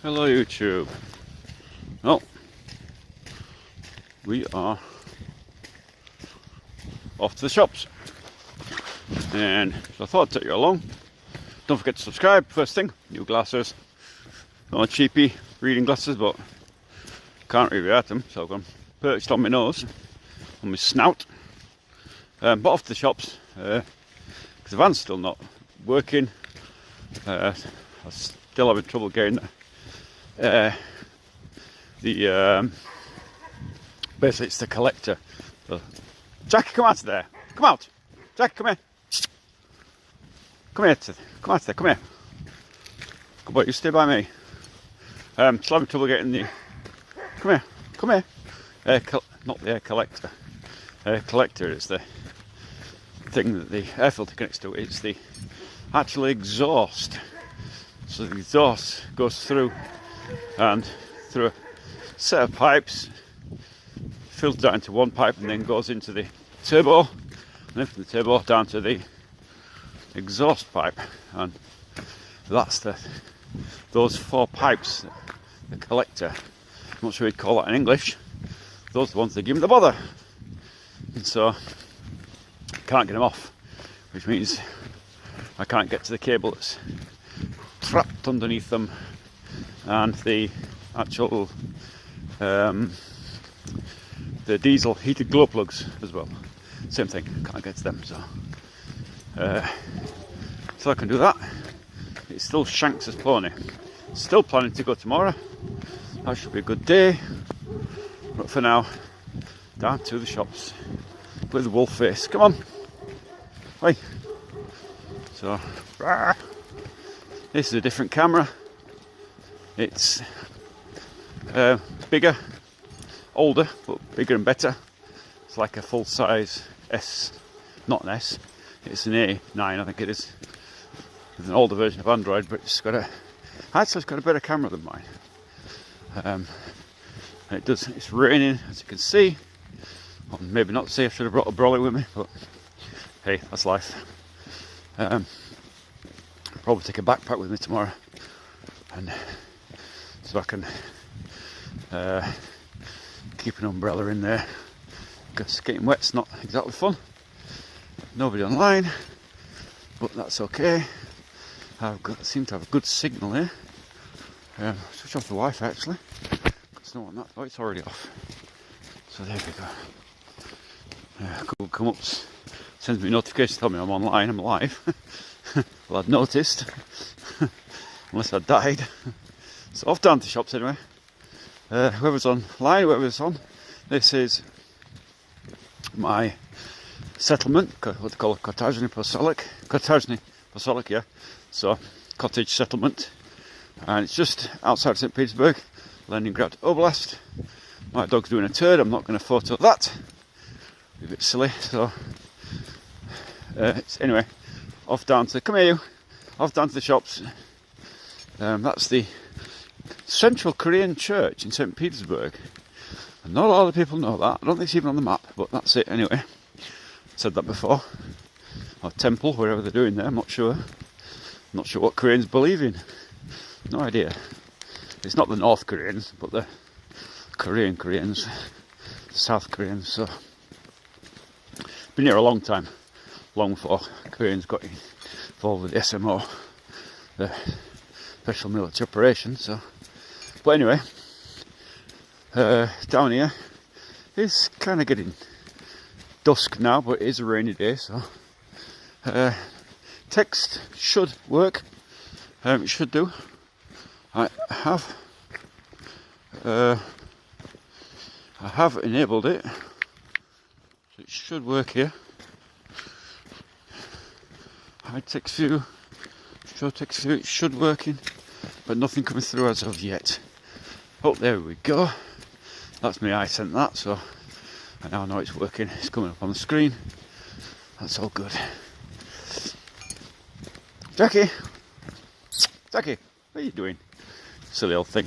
Hello YouTube. Well, we are off to the shops, and so I thought I'd take you along. Don't forget to subscribe. First thing, new glasses. Not cheapy reading glasses, but can't really wear them, so I've got them perched on my nose, on my snout. But off to the shops because the van's still not working. I'm still having trouble getting basically it's the collector. So, Jackie, come out of there. Come out. Jackie, come here. Come here. Come out there. Come here. Good boy, you stay by me. Still having trouble getting the. Come here. Come here. Not the air collector. Air collector is the thing that the air filter connects to. It's the actual exhaust. So the exhaust goes through and through a set of pipes, filters out into one pipe, and then goes into the turbo, and then from the turbo down to the exhaust pipe, and that's those four pipes, the collector. I'm not sure we'd call that in English. Those are the ones that give me the bother, and so I can't get them off, which means I can't get to the cable that's trapped underneath them, and the actual the diesel heated glow plugs as well. Same thing, can't get to them, so I can do that. It's still Shanks's pony. Still planning to go tomorrow. That should be a good day. But for now, down to the shops with the wolf face. Come on. Hey. So, this is a different camera. It's bigger, older, but bigger and better. It's like a full-size S, not an S. It's an A9, I think it is. It's an older version of Android, but it's got a better camera than mine. And it's raining, as you can see. Well, maybe not see. I should have brought a brolly with me, but hey, that's life. Probably take a backpack with me tomorrow, and so I can keep an umbrella in there, because getting wet's not exactly fun. Nobody online, but that's okay. I seem to have a good signal here. Switch off the Wi-Fi actually, because no one that. Oh, it's already off. So there we go. Google come up, sends me a notification, tell me I'm online, I'm live. Well, I'd noticed, unless I died. So off down to the shops anyway. Whoever's online, whoever's on, this is my settlement, what they call it, Kotarzyny Posolic, yeah. So, cottage settlement. And it's just outside St. Petersburg, Leningrad Oblast. My dog's doing a turd, I'm not going to photo that. Be a bit silly, so anyway, off down to the shops. That's the Central Korean Church in St. Petersburg. And not a lot of people know that. I don't think it's even on the map, but that's it anyway. I've said that before. Or temple, wherever they're doing there, I'm not sure. I'm not sure what Koreans believe in. No idea. It's not the North Koreans, but the Koreans, the South Koreans. So, been here a long time. Long before Koreans got involved with the SMO, the Special Military Operations. So, but anyway, down here it's kind of getting dusk now, but it is a rainy day, so text should work. It should do. I have enabled it, so it should work here. High text view, show text view, it should working, but nothing coming through as of yet. Oh, there we go. That's me, I sent that, so I now know it's working. It's coming up on the screen. That's all good. Jackie, what are you doing? Silly old thing.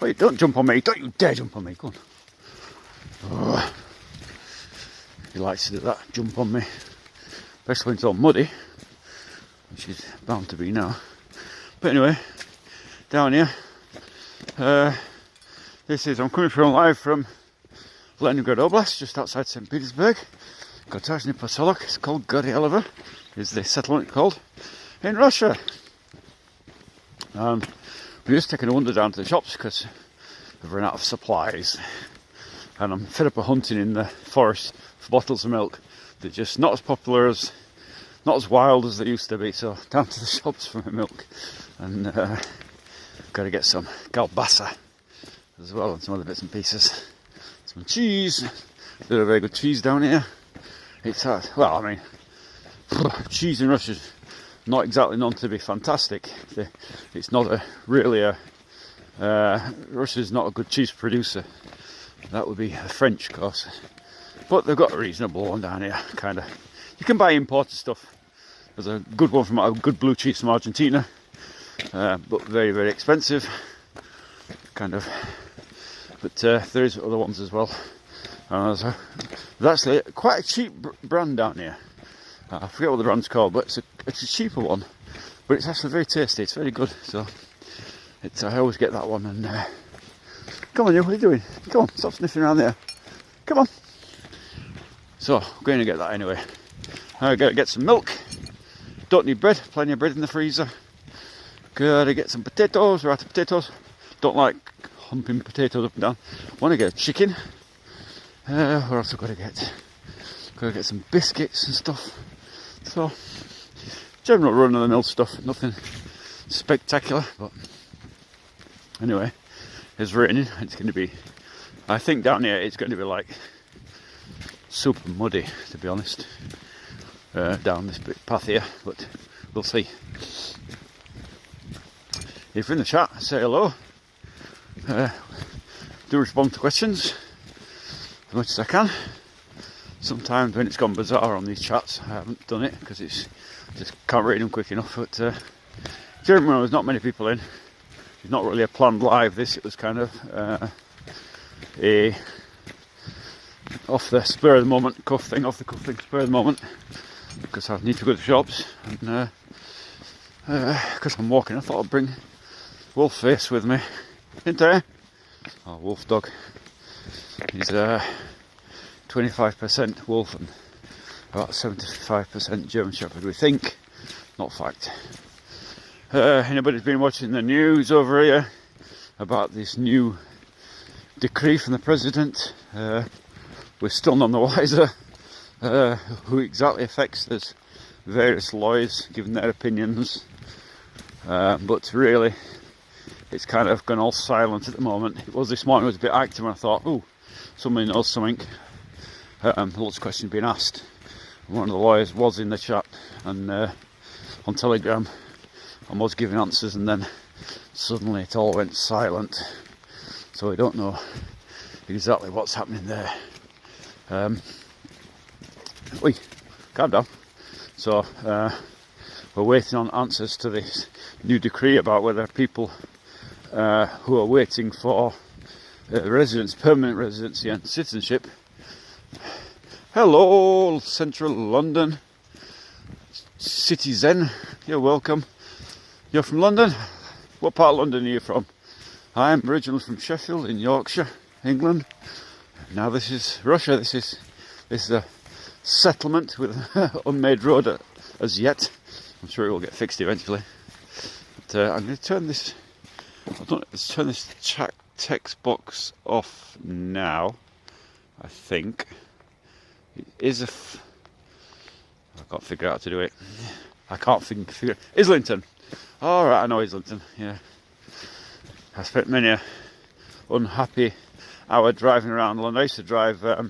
Wait, don't jump on me. Don't you dare jump on me. Go on. Oh. He likes to do that, jump on me. Especially when it's all muddy, which is bound to be now. But anyway, down here, I'm coming from live from Leningrad Oblast, just outside St. Petersburg. Kotajny Poselok, it's called Goryelovo, is the settlement called, in Russia. We're just taking a wander down to the shops because we've run out of supplies. And I'm fed up of hunting in the forest for bottles of milk. They're just not as popular as, not as wild as they used to be, so down to the shops for my milk. And got to get some galbasa as well, and some other bits and pieces. Some cheese. They're a very good cheese down here. It's well, I mean, cheese in Russia is not exactly known to be fantastic. It's not Russia's not a good cheese producer. That would be the French, of course. But they've got a reasonable one down here, kind of. You can buy imported stuff. There's a good one from a good blue cheese from Argentina, but very, very expensive, kind of. But there is other ones as well. There's actually quite a cheap brand down here. I forget what the brand's called, but it's a cheaper one. But it's actually very tasty. It's very good. So I always get that one. And come on, you. What are you doing? Come on, stop sniffing around there. Come on. So I'm going to get that anyway. I got to get some milk. Don't need bread. Plenty of bread in the freezer. Got to get some potatoes. We're out of potatoes. Don't like humping potatoes up and down. Want to get a chicken. What else I've got to get? Got to get some biscuits and stuff. So general run of the mill stuff. Nothing spectacular, but anyway, it's raining. It's going to be, I think down here it's going to be like super muddy, to be honest, down this bit path here, but we'll see. If you're in the chat, say hello. Do respond to questions as much as I can. Sometimes when it's gone bizarre on these chats, I haven't done it because it's just can't read them quick enough. But during when there's not many people in, it's not really a planned live. This, it was kind of a off the spur of the moment off the cuff thing, spur of the moment, because I need to go to the shops, and because I'm walking, I thought I'd bring Wolf Face with me, didn't I? Oh, wolf dog. He's 25% wolf and about 75% German Shepherd, we think, not fact. Anybody's been watching the news over here about this new decree from the president? We're still none the wiser who exactly affects this. Various lawyers giving their opinions, but really it's kind of gone all silent at the moment. It was this morning, it was a bit active, and I thought, oh, somebody knows something. Lots of questions being asked. One of the lawyers was in the chat and on Telegram, and was giving answers, and then suddenly it all went silent. So we don't know exactly what's happening there. Calm down. So we're waiting on answers to this new decree about whether people who are waiting for residence, permanent residency and citizenship. Hello, Central London citizen, you're welcome. You're from London? What part of London are you from? I'm originally from Sheffield in Yorkshire, England. Now this is Russia. This is a settlement with an unmade road as yet. I'm sure it will get fixed eventually. But I'm going to turn this. Let's turn this text box off now. I think it is I can't figure out how to do it. I can't figure. Islington. All right, I know Islington. Yeah. I spent many a unhappy hour driving around London. I used to drive. Oh,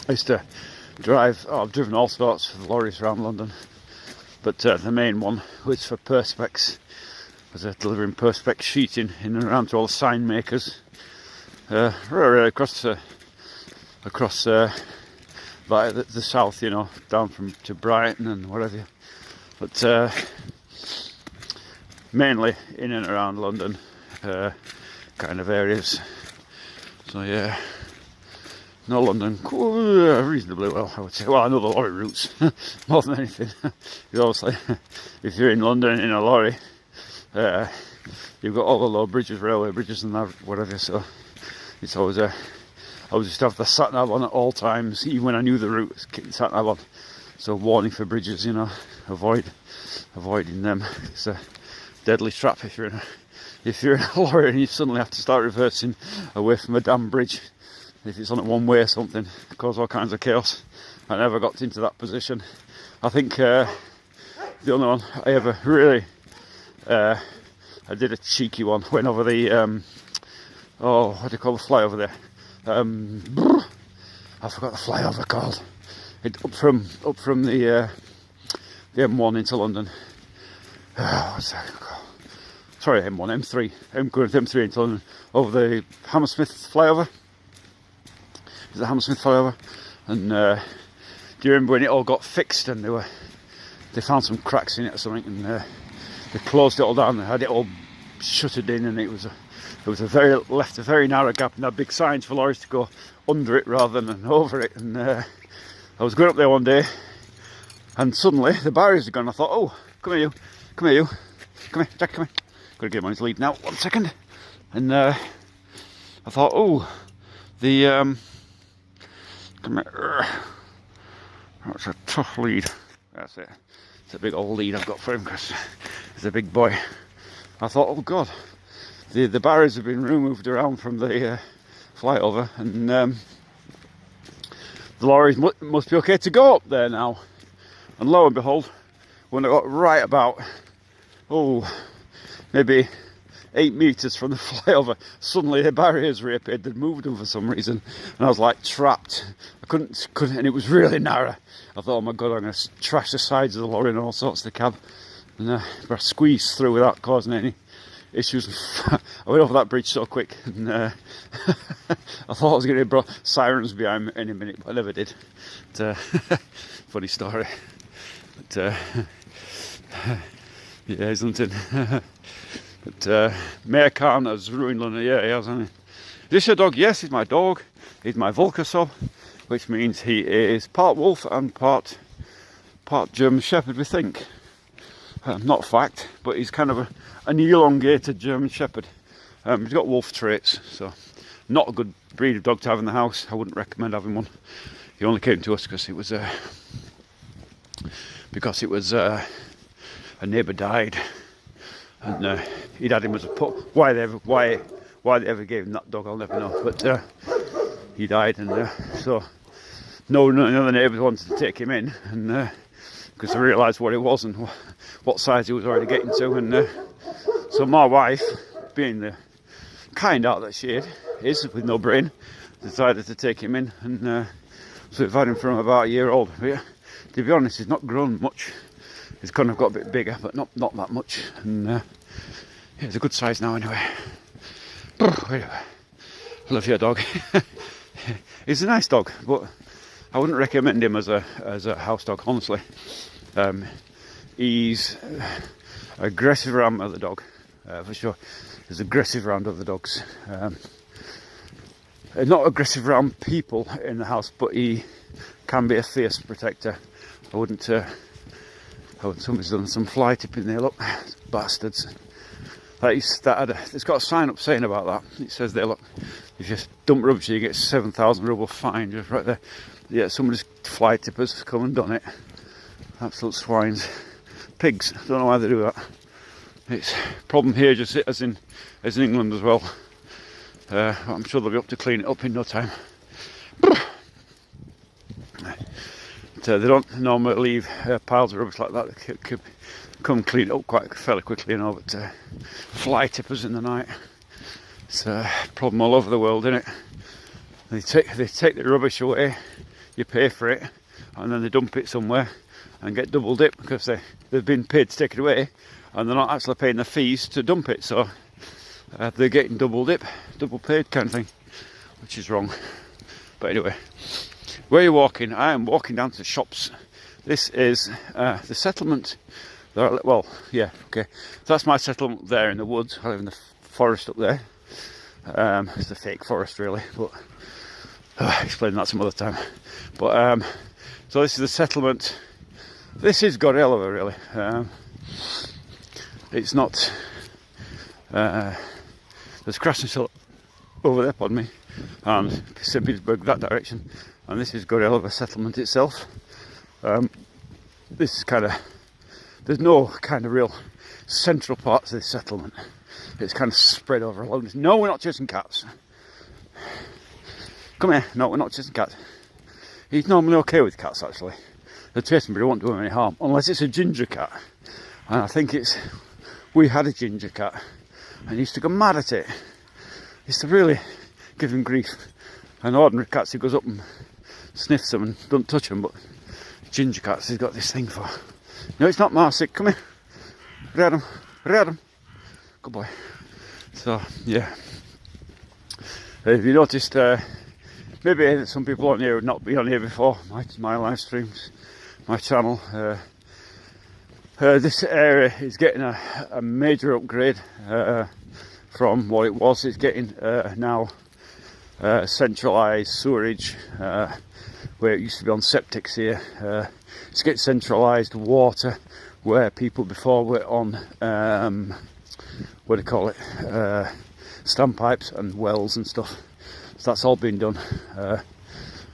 I've driven all sorts of lorries around London, but the main one was for Perspex. Was delivering Perspex sheeting in and around to all the sign makers, right across by the south, you know, down to Brighton and whatever. But mainly in and around London, kind of areas. So yeah. No, London reasonably well, I would say. Well, I know the lorry routes more than anything. Because obviously, if you're in London in a lorry, you've got all the low bridges, railway bridges and that, whatever, so it's always I always used to have the sat nav on at all times, even when I knew the route, keep the sat nav on. So warning for bridges, you know, avoiding them. It's a deadly trap if you're in a lorry and you suddenly have to start reversing away from a damn bridge. If it's on a one way or something, it causes all kinds of chaos. I never got into that position. I think the only one I ever really, I did a cheeky one, went over the, what do you call the flyover there? I forgot the flyover called. Up from the M1 into London. What's that called? Sorry, M1, M3. M3 into London, over the Hammersmith flyover. Is the Hammersmith flyover? And do you remember when it all got fixed and they found some cracks in it or something, and they closed it all down, they had it all shuttered in, and it was left a very narrow gap, and had big signs for lorries to go under it rather than over it. And I was going up there one day, and suddenly the barriers are gone. I thought, oh, come here, Jack, come here. Got to get him on his lead now. 1 second. And I thought, oh, the come here. That's a tough lead. That's it. It's a big old lead I've got for him because he's a big boy. I thought, oh God, the barriers have been removed around from the flyover, and the lorries must be okay to go up there now. And lo and behold, when I got right about, maybe 8 meters from the flyover, suddenly the barriers reappeared. They'd moved them for some reason, and I was like trapped. I couldn't, and it was really narrow. I thought, oh my God, I'm going to trash the sides of the lorry and all sorts of the cab. And I squeezed through without causing any issues. I went over that bridge so quick, and I thought I was going to bring sirens behind me any minute, but I never did. But, funny story. But yeah, isn't it? But Mayor Khan has ruined London. Yeah, he has, hasn't he? Is this your dog? Yes, he's my dog. He's my Volker, which means he is part wolf and part German Shepherd, we think. Not fact, but he's kind of an elongated German Shepherd. He's got wolf traits, so not a good breed of dog to have in the house. I wouldn't recommend having one. He only came to us because it was a neighbour died, and he'd had him as a pup. Why they ever gave him that dog, I'll never know. But he died, and so none of the neighbours wanted to take him in, and because they realised what it was and what size he was already getting to. And so my wife, being the kind out that she is with no brain, decided to take him in, and so we've had him from about a year old. But yeah, to be honest, he's not grown much. He's kind of got a bit bigger, but not that much. And yeah, he's a good size now anyway. Love your dog. He's a nice dog, but I wouldn't recommend him as a house dog, honestly. He's aggressive around other dog, for sure. He's aggressive around other dogs. Not aggressive around people in the house, but he can be a fierce protector. I wouldn't. Somebody's done some fly tipping there. Look, bastards. It's got a sign up saying about that. It says there, look, if you dump rubbish, you get 7,000 ruble fine. Just right there. Yeah, somebody's fly tippers come and done it. Absolute swines. Pigs. Don't know why they do that. It's a problem here, just as in England as well. I'm sure they'll be up to clean it up in no time. They don't normally leave piles of rubbish like that. They could come clean it up quite fairly quickly, you know. But fly tippers in the night, it's a problem all over the world, isn't it? They take the rubbish away, you pay for it, and then they dump it somewhere and get double dip because they've been paid to take it away, and they're not actually paying the fees to dump it. So they're getting double dip, double paid kind of thing, which is wrong. But anyway. Where are you walking? I am walking down to the shops. This is the settlement. Well, yeah, okay. So that's my settlement there in the woods. I live in the forest up there. It's a fake forest, really, but I'll explain that some other time. But so this is the settlement. This is Gorelova, really. It's not There's Krasnoyarsk over there, pardon me, and St. Petersburg that direction, and this is Gorelova settlement itself. This is there's no kind of real central parts of this settlement. It's kind of spread over along this. No, we're not chasing cats. Come here. No, we're not chasing cats. He's normally okay with cats, actually. They're chasing, but he won't do him any harm, unless it's a ginger cat. And I think we had a ginger cat, and he used to go mad at it. He used to really give him grief. And ordinary cats, he goes up and sniffs them and don't touch them, but ginger cats, he's got this thing for. No, it's not Marsic. Come here. Read him. Read him. Good boy. So, yeah. If you noticed, maybe some people on here would not be on here before, my live streams, my channel. This area is getting a major upgrade from what it was. It's getting now centralised sewerage, where it used to be on septics here. It's getting centralised water, where people before were on, what do you call it, standpipes and wells and stuff. So that's all been done.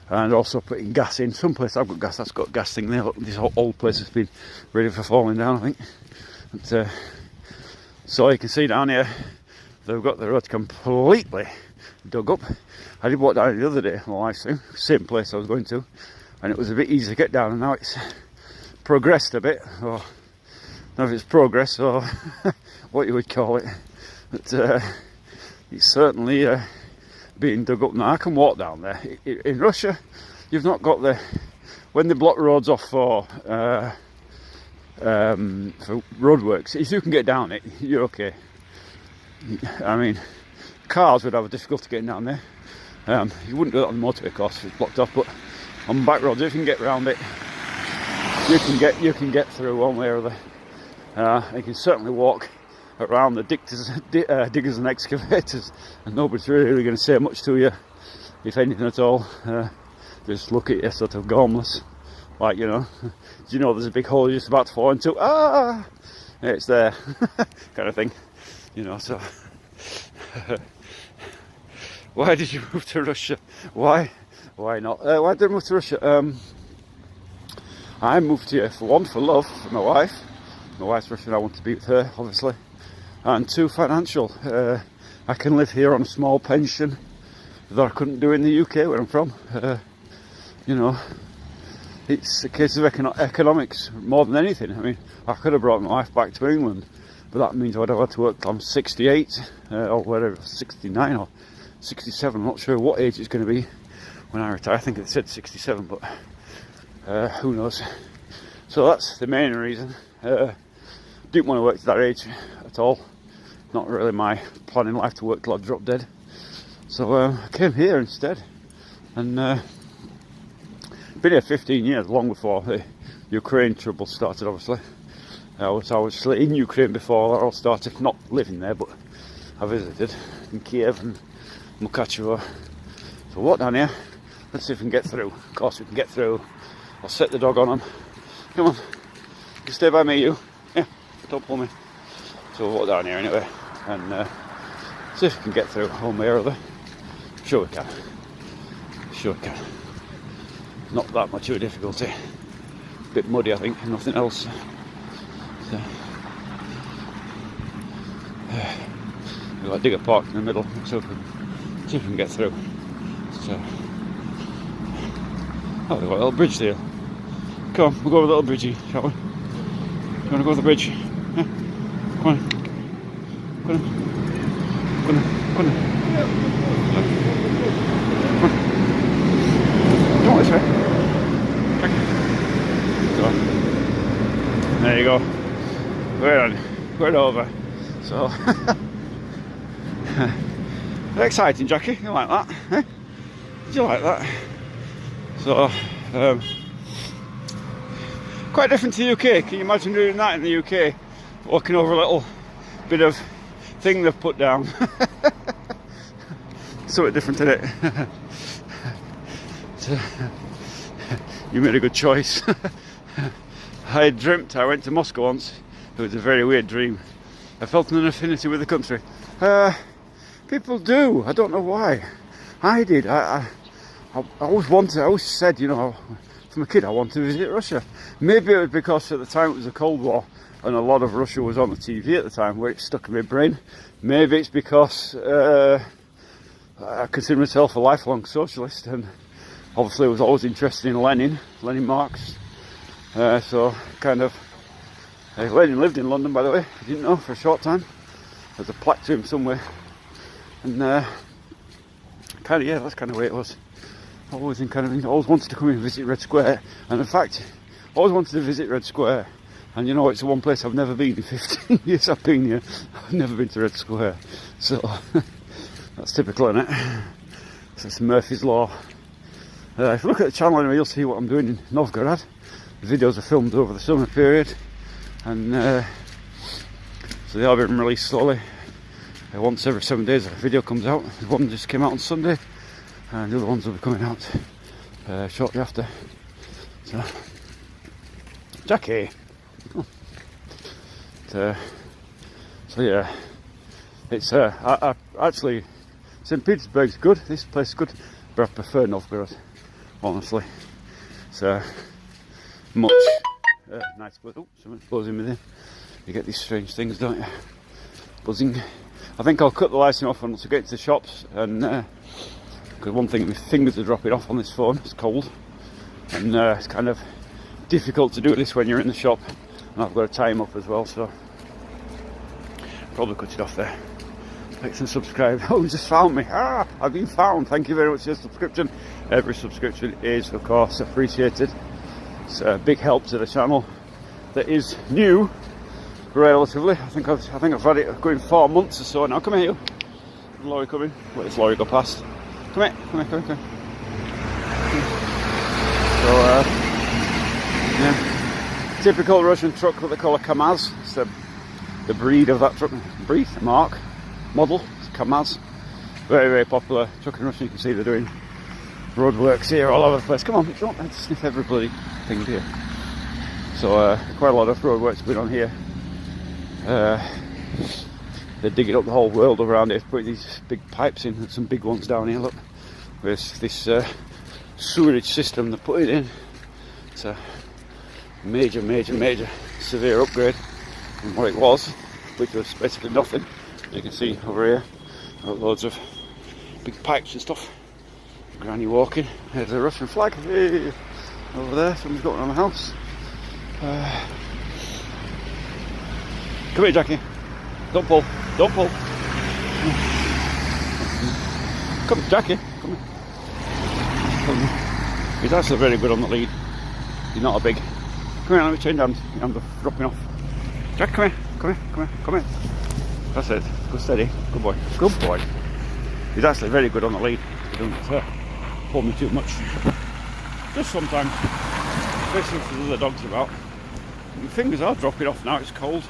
And also putting gas in. Some place I've got gas, that's got a gas thing there. Look, this whole old place has been ready for falling down, I think. But, so you can see down here, they've got the road completely dug up. I did walk down the other day on the live stream, same place I was going to, and it was a bit easy to get down, and now it's progressed a bit, or I don't know if it's progress or what you would call it, but it's certainly being dug up now. I can walk down there. In Russia, you've not got when they block roads off for roadworks, if you can get down it, you're okay. I mean, cars would have a difficulty getting down there. You wouldn't do that on the motorway course if it's blocked off, but on back roads, if you can get around it, you can get through one way or the other. You can certainly walk around the diggers and excavators, and nobody's really going to say much to you, if anything at all. Just look at you sort of gormless, like, you know, do you know there's a big hole you're just about to fall into? Ah, it's there, kind of thing, you know. So why did you move to Russia? Why not? Why did I move to Russia? I moved here for one, for love, for my wife. My wife's Russian, I want to be with her, obviously. And two, financial. I can live here on a small pension that I couldn't do in the UK where I'm from. You know, it's a case of economics more than anything. I mean, I could have brought my wife back to England, but that means I'd have had to work till I'm 68, or whatever, 69 or 67. I'm not sure what age it's going to be when I retire. I think it said 67, but who knows. So that's the main reason. Didn't want to work to that age at all. Not really my plan in life to work till I drop dead. So I came here instead, and been here 15 years, long before the Ukraine trouble started. Obviously, I was in Ukraine before that all started. Not living there, but I visited in Kiev and Mukachevo. So walk down here. Let's see if we can get through. Of course, we can get through. I'll set the dog on him. Come on, you stay by me, you. Yeah, don't pull me. So we'll walk down here anyway, and see if we can get through one way or other. Sure we can. Sure we can. Not that much of a difficulty. A bit muddy, I think, nothing else. So, we've got a digger park in the middle, so see if we can get through. So, oh, we've got a little bridge there. Come on, we'll go over the little bridgey, shall we? You want to go over the bridge? Yeah. Come on. Come on. Come on. Come on. Come on. Come on this way. So, there you go. We're over. So, exciting, Jackie. You like that? Eh? Did you like that? So, quite different to the UK. Can you imagine doing that in the UK? Walking over a little bit of thing they've put down. Something different in it. So, you made a good choice. I dreamt I went to Moscow once. It was a very weird dream. I felt an affinity with the country. People do. I don't know why. I did. I always wanted. I always said, you know, from a kid, I wanted to visit Russia. Maybe it was because at the time it was the Cold War, and a lot of Russia was on the TV at the time, where it stuck in my brain. Maybe it's because I consider myself a lifelong socialist, and obviously I was always interested in Lenin, Marx. So kind of, Lenin lived in London, by the way, if you didn't know, for a short time. There's a plaque to him somewhere. And kind of, yeah, that's kind of the way it was. Always wanted to come in and visit Red Square. And in fact, always wanted to visit Red Square. And you know, it's the one place I've never been in 15 years I've been here. I've never been to Red Square. So, that's typical, isn't it? So it's Murphy's Law. If you look at the channel anyway, you'll see what I'm doing in Novgorod. The videos are filmed over the summer period. And so they are being released slowly. Once every 7 days a video comes out. One just came out on Sunday. And the other ones will be coming out shortly after. So, Jackie. Oh. So yeah, it's I actually, St. Petersburg's good. This place is good, but I prefer Novgorod, honestly. So much nice. Oh, someone's buzzing me there. You get these strange things, don't you? Buzzing. I think I'll cut the lighting off once I get to the shops, and because one thing, my fingers are dropping off on this phone. It's cold, and it's kind of difficult to do this when you're in the shop, and I've got to tie them up as well. So probably cut it off there. Like and subscribe. Oh, you just found me. I've been found. Thank you very much for your subscription. Every subscription is, of course, appreciated. It's a big help to the channel that is new, relatively. I think I've had it going 4 months or so now. Come here, you. Lorry coming. Let this lorry go past. Come here. So, yeah, typical Russian truck, what they call a Kamaz. It's the breed of that truck. Model. It's Kamaz. Very, very popular truck in Russia. You can see they're doing roadworks here all over the place. Come on, you don't have to sniff every bloody thing here. So quite a lot of roadworks going on here. They're digging up the whole world around it, putting these big pipes in, and some big ones down here. Look, there's this sewerage system they're putting in. It's a major severe upgrade from what it was, which was basically nothing. You can see over here loads of big pipes and stuff. Granny walking. There's a Russian flag. Hey, over there, someone's got one on the house. Come here, Jackie. Don't pull. Come, Jackie. Come here. He's actually very good on the lead. He's not a big. Come here, let me change hands. I'm dropping off. Jack, come here. That's it. Go steady. Good boy. He's actually very good on the lead. He doesn't pull me too much. Just sometimes, especially if there's other dogs about. My fingers are dropping off now. It's cold.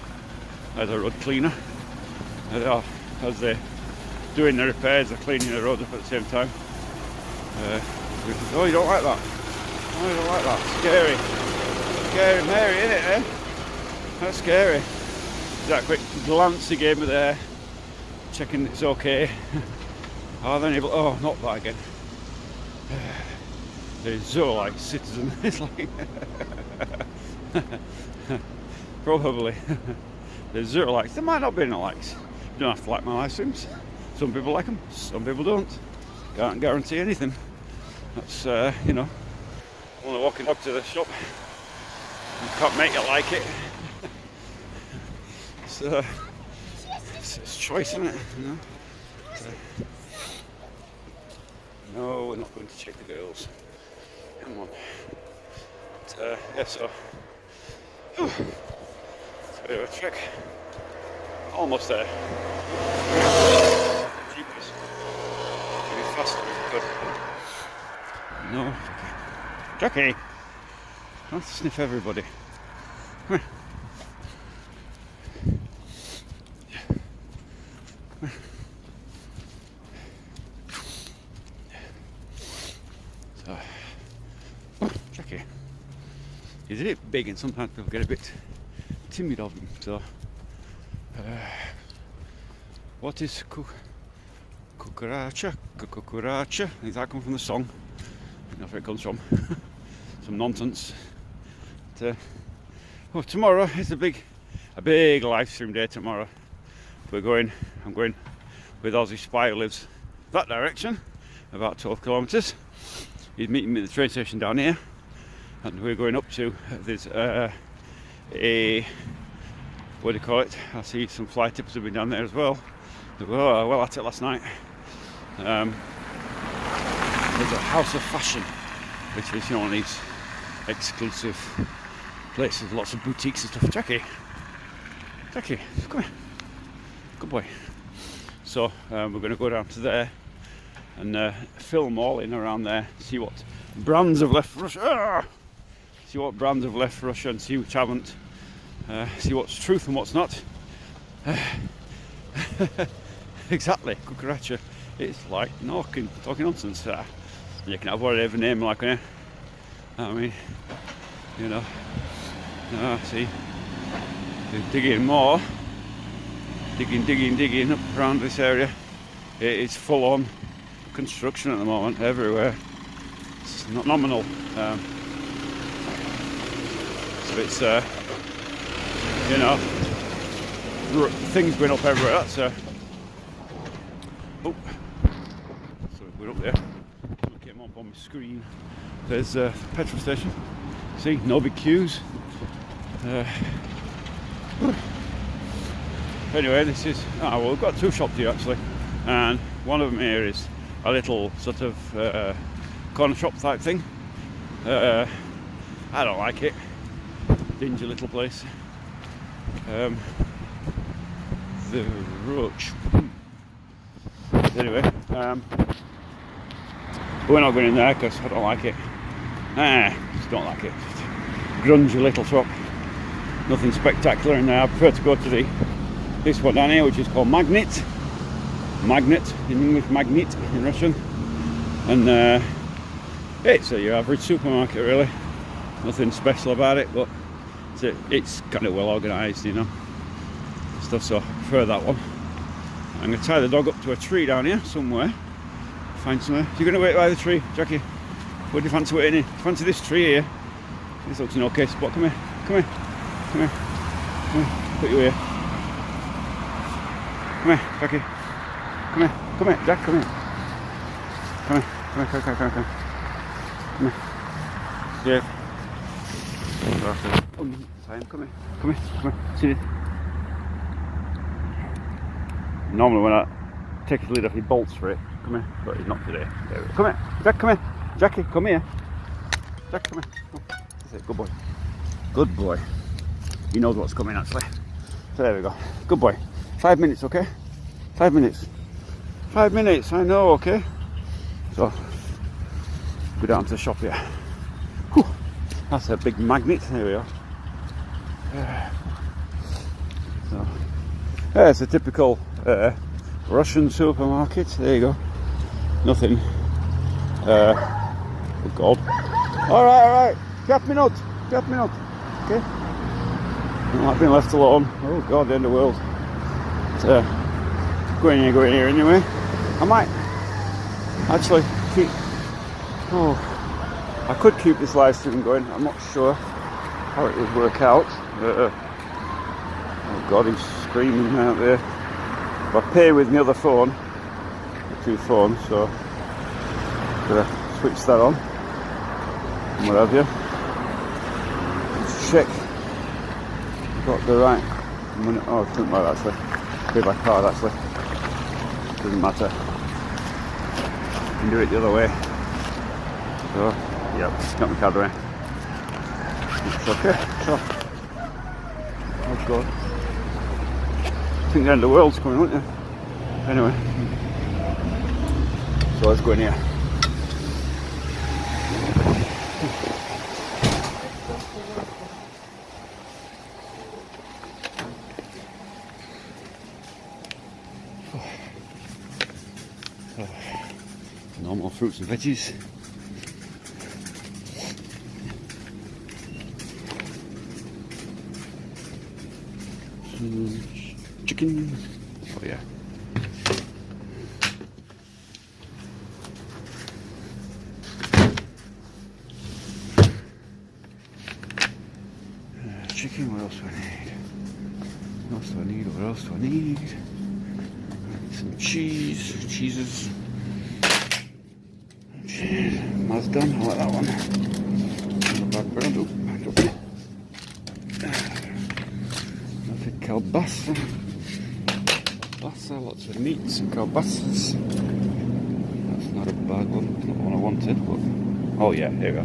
There's a road cleaner. As they're doing the repairs, they're cleaning the road up at the same time. Oh, you don't like that? Oh, you don't like that? Scary Mary, isn't it, eh? That's scary. That quick glance he gave me there, checking it's okay. Then he, oh, not that again. They're so like citizen. It's like probably there's 0 likes. There might not be no likes. You don't have to like my live streams. Some people like them, some people don't. Can't guarantee anything. That's you know, only walking up to the shop. You can't make it like it. It's choice, isn't it? You know? No, we're not going to check the girls. Come on. Yeah, so it's a bit of a trick. Almost there. Jeepers. Maybe faster if you could. No. Jackie! Don't sniff everybody. Come here. So, Jackie. He's a bit big and sometimes people get a bit timid of him, so What is cucaracha? Cucaracha? Does that come from the song? I don't know where it comes from. Some nonsense. Tomorrow is a big live stream day tomorrow. I'm going with Aussie Spy, who lives that direction, about 12 kilometres. He's meeting me at the train station down here, and we're going up to there's what do you call it? I see some fly tippers have been down there as well. They were well at it last night. There's a House of Fashion, which is, you know, one of these exclusive places, lots of boutiques and stuff. Jackie, come here, good boy. So we're going to go down to there and film all in around there, see what brands have left Russia, see what brands have left Russia and see which haven't, see what's truth and what's not. Exactly, cucaracha. It's like talking nonsense. You can have whatever name like it. I mean, you know. See, they're digging more. Digging up around this area. It is full on construction at the moment, everywhere. It's not nominal. So it's, you know, things going up everywhere. That's oh, sorry, we're up there. Look at them up on my screen. There's a petrol station. See, no big queues. Anyway, this is well, we've got two shops here actually, and one of them here is a little sort of corner shop type thing. I don't like it. Dingy little place. The roach. Anyway, we're not going in there because I don't like it. Just don't like it. Grungy little shop. Nothing spectacular in there. I prefer to go to this one down here, which is called Magnet in English, Magnet in Russian, and it's your average supermarket really. Nothing special about it, but it's kind of well organised, you know, stuff. So I prefer that one. I'm going to tie the dog up to a tree down here somewhere. Find somewhere. So you're going to wait by the tree, Jackie? What do you fancy waiting in? Do you fancy this tree here? This looks an okay spot. Come here. Put you here. Come here, Jackie. Come here, Jack. Come here. Come here. Yeah. Come here. See it. Normally when I take his lid off, he bolts for it. Come here, but he's not today. Come here, Jack. Come here, Jackie. Come here. Jack, come here. Oh, that's it. Good boy. Good boy. He knows what's coming actually. So there we go. Good boy. 5 minutes, okay? 5 minutes. 5 minutes, I know, okay? So, go down to the shop here. Whew. That's a big magnet. There we are. So, yeah, it's a typical Russian supermarket. There you go. Nothing. Oh God. Alright. Get me not. Okay? I've been left alone. Oh God, the end of the world. But, going here anyway. I might actually keep. Oh, I could keep this live stream going. I'm not sure how it would work out. Oh God, he's screaming out there. But I pay with my other phone, the two phones, so I'm gonna switch that on and what have you. Let's check. Got the right. Oh, it doesn't matter actually. Pay by card actually. Doesn't matter. You can do it the other way. So, yep, got my card away. It's okay. So, oh God. I think the end of the world's coming, won't you? Anyway. So let's go in here. Normal fruits and veggies. Chicken. Oh yeah. need? What else do I need? Some cheeses. Cheese. Mazdan, I like that one. Not a bad brand. Oh, I dropped it. Nothing kielbasa. Lots of meats and kielbasas. That's not a bad one. Not the one I wanted, but oh yeah, here we go. I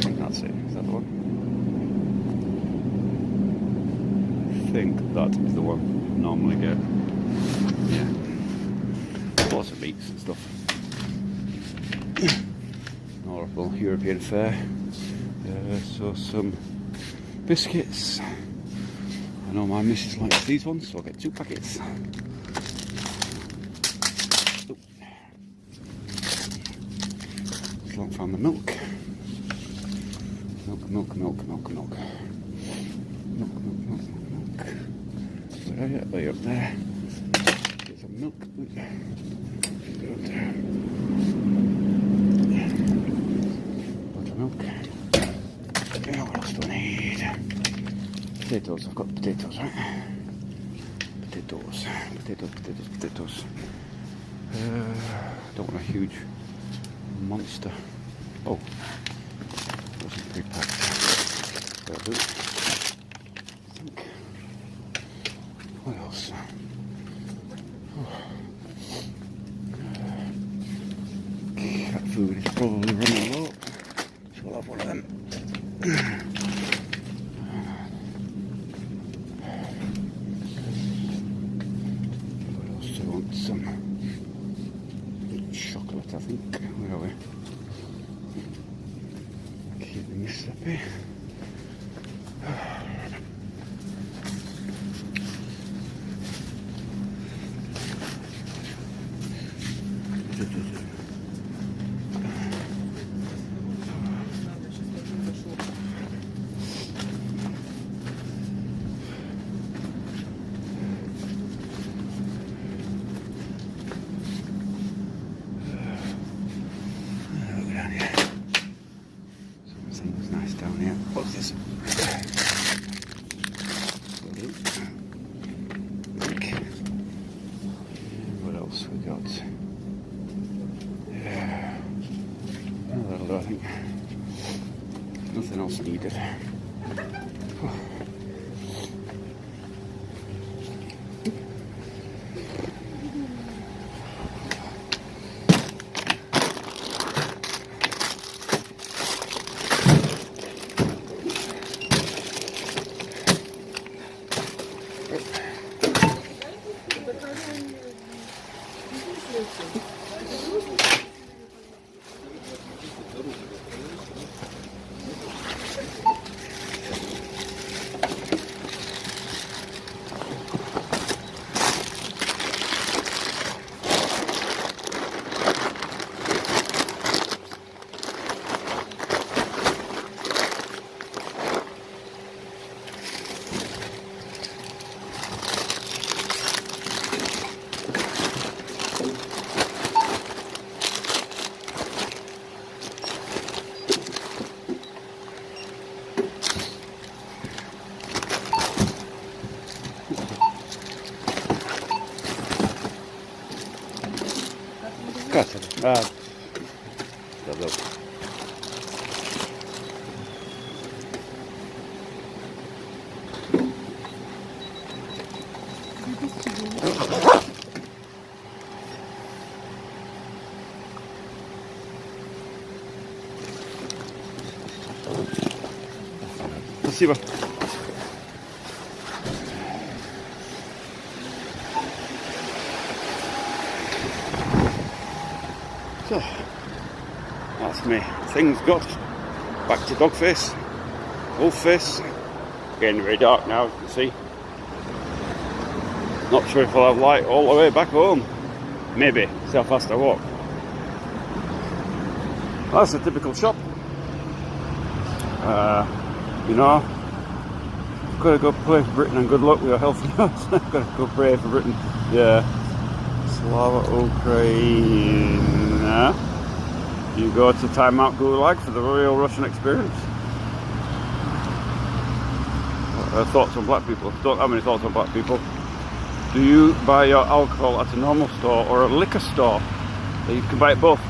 think that's it. Is that the one? I think that is the one I normally get. Yeah. Lots of meats and stuff. Normal European fare. So some biscuits. I know my missus likes these ones, so I'll get 2 packets. Still haven't found the milk. Milk. Where are you? Oh, you're up there. Get some milk. Buttermilk. What else do I need? Potatoes. I've got potatoes, right? Potatoes. Don't want a huge monster. Oh, wasn't pre-packed. That'll do. I think. What else? Cat food is probably running low, so I'll have one of them. What else do I want? Some chocolate, I think. Where are we? Keeping this happy. Something's nice down here. What's this? What else we got? Oh, that'll do, I think. Nothing else needed. Спасибо. So, that's me. Things got back to dog face, wolf face. Getting very dark now, you can see. Not sure if I'll have light all the way back home. Maybe, see how fast I walk. That's a typical shop. You know, gotta go play for Britain and good luck with your health. Gotta go pray for Britain. Yeah. Slava Ukraine. You go to Time Out Gulag for the real Russian experience. What thoughts on black people. Don't have any thoughts on black people. Do you buy your alcohol at a normal store or a liquor store? You can buy it both.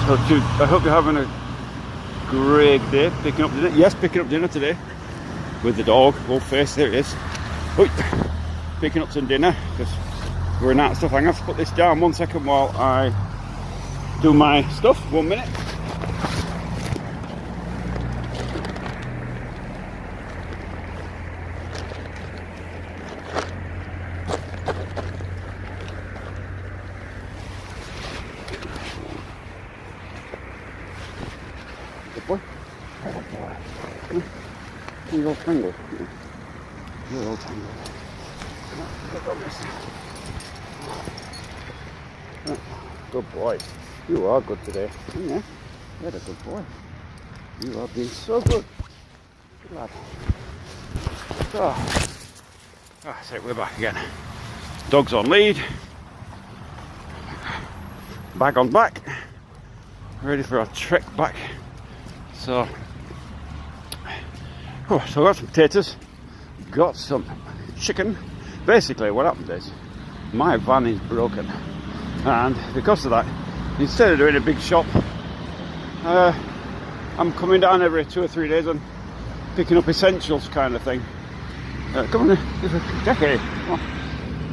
So I hope you're having a great day. Picking up dinner. Yes, picking up dinner today with the dog. Old face, there it is. Oi. Picking up some dinner because we're running out of stuff. I'm going to have to put this down 1 second while I do my stuff. 1 minute. Good boy. You're all tangled. You're all tangled. Good boy. You are good today. Yeah, you're a good boy. You are being so good. Good lad. So, so we're back again. Dog's on lead. Bag on back. Ready for our trek back. So I got some potatoes. Got some chicken. Basically what happened is my van is broken, and because of that, instead of doing a big shop, I'm coming down every 2 or 3 days and picking up essentials kind of thing. Come on, Jackie.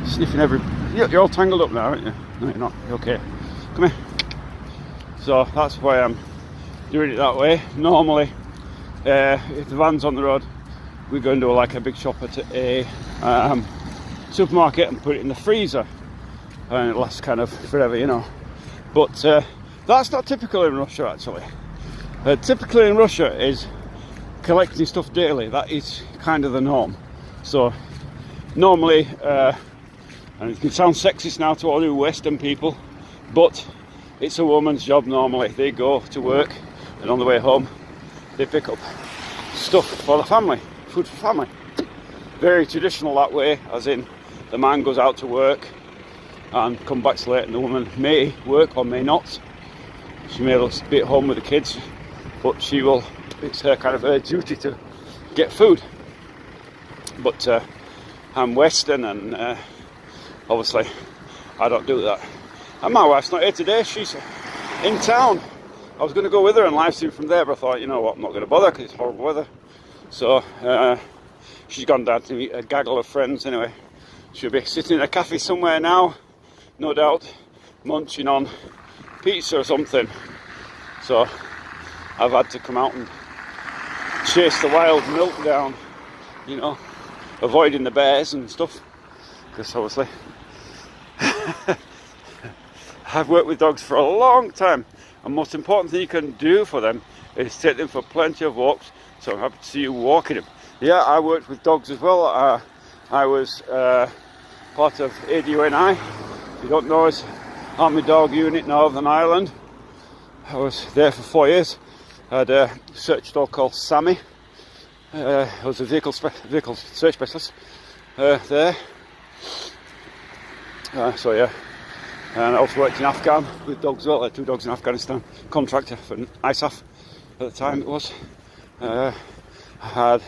Sniffing every... You're all tangled up now, aren't you? No, you're not. You're okay. Come here. So that's why I'm doing it that way. Normally, if the van's on the road, we go and do like a big shop at a supermarket and put it in the freezer, and it lasts kind of forever, you know. But that's not typical in Russia, actually. Typically in Russia is collecting stuff daily. That is kind of the norm. So normally, and it can sound sexist now to all you Western people, but it's a woman's job normally. They go to work, and on the way home they pick up stuff for the family, food for family. Very traditional that way, as in the man goes out to work and come back late, and the woman may work or may not. She may be at home with the kids, but she will, it's her kind of her duty to get food. But I'm Western, and obviously I don't do that. And my wife's not here today, she's in town. I was going to go with her and live stream from there, but I thought, you know what, I'm not going to bother because it's horrible weather. So she's gone down to meet a gaggle of friends anyway. She'll be sitting in a cafe somewhere now, no doubt, munching on pizza or something. So I've had to come out and chase the wild milk down, you know, avoiding the bears and stuff, because obviously I've worked with dogs for a long time, and most important thing you can do for them is take them for plenty of walks. So I'm happy to see you walking them. Yeah, I worked with dogs as well. I was part of ADUNI. If you don't know, it's Army Dog Unit Northern Ireland. I was there for 4 years. I had a search dog called Sammy. I was a vehicle search specialist there. So yeah, and I also worked in Afghan with dogs as well. I had 2 dogs in Afghanistan, contractor for ISAF at the time it was. I had